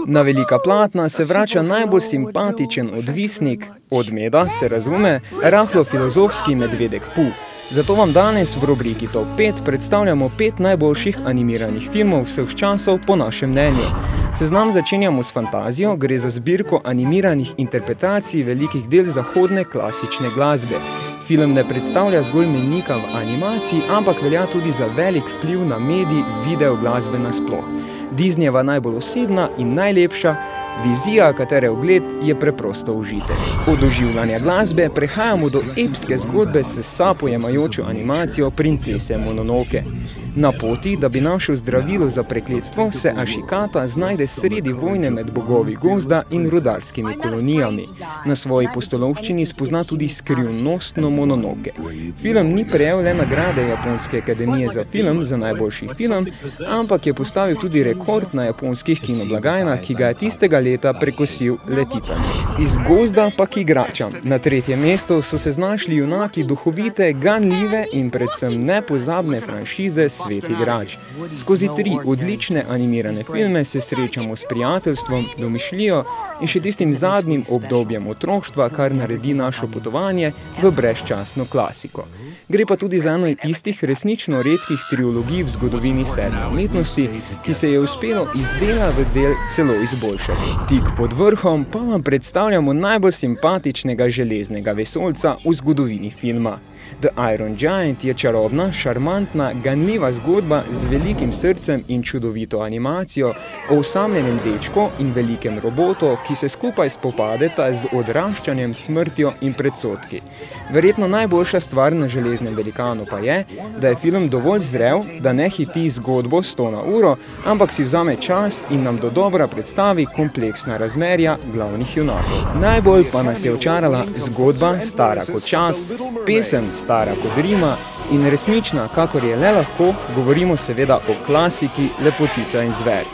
Na velika platna se vrača najbolj simpatičen odvisnik, od meda se razume, rahlo filozofski medvedek Pu. Zato vam danes v rubriki Top 5 predstavljamo 5 najboljših animiranih filmov vseh časov po našem mnenju. Seznam začenjamo s Fantazijo, gre za zbirko animiranih interpretacij velikih del zahodne klasične glasbe. Film ne predstavlja zgolj mejnika v animaciji, ampak velja tudi za velik vpliv na medij video glasbe nasploh. Disneyjeva najbolj osebna in najlepša vizija, katere ogled je preprosto užitek. Od doživljanja glasbe prehajamo do epske zgodbe s sapojemajočo animacijo princese Mononoke. Na poti, da bi našel zdravilo za prekletstvo, se Ashikata znajde sredi vojne med bogovi gozda in rudarskimi kolonijami. Na svoji pustolovščini spozna tudi skrivnostno Mononoke. Film ni prejel le nagrade Japonske akademije za film za najboljši film, ampak je postavil tudi rekord na japonskih kinoblagajnah, ki ga je tistega leta prekosil Le Titanic. Iz gozda pa k igračam. Na 3. mestu so se znašli junaki duhovite, ganljive in predvsem nepozabne franšize Svet igrač. Skozi 3 odlične animirane filme se srečamo s prijateljstvom, domišljijo in še tistim zadnjim obdobjem otroštva, kar naredi našo potovanje v brezčasno klasiko. Gre pa tudi za eno tistih resnično redkih trilogij v zgodovini serije umetnosti, ki se je uspelo iz dela v del celo izboljšati. Tik pod vrhom pa vam predstavljamo najbolj simpatičnega železnega vesoljca v zgodovini filma. The Iron Giant je čarobna, šarmantna, ganljiva zgodba z velikim srcem in čudovito animacijo o osamljenem dečku in velikem robotu, ki se skupaj spopadeta z odraščanjem, smrtjo in predsodki. Verjetno najboljša stvar na Železnem velikanu pa je, da je film dovolj zrel, da ne hiti zgodbo 100 na uro, ampak si vzame čas in nam dodobra predstavi kompleksna razmerja glavnih junakov. Najbolj pa nas je očarala zgodba stara kot čas, pesem stara kot rima in resnična, kakor je le lahko, govorimo seveda o klasiki Lepotica in zver.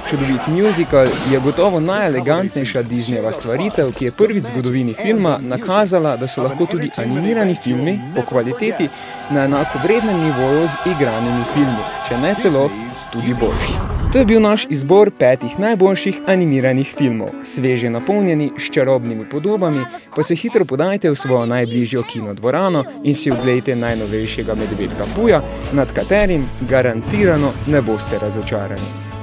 Čudovit musical je gotovo najelegantnejša Disneyjeva stvaritev, ki je prvič v zgodovini filma nakazala, da so lahko tudi animirani filmi po kvaliteti na enakovrednem nivoju z igranimi filmi, če ne celo tudi boljši. To je bil naš izbor 5 najboljših animiranih filmov. Sveže napolnjeni s čarobnimi podobami, pa se hitro podajte v svojo najbližjo kinodvorano in si oglejte najnovejšega medvedka Puja, nad katerim garantirano ne boste razočarani.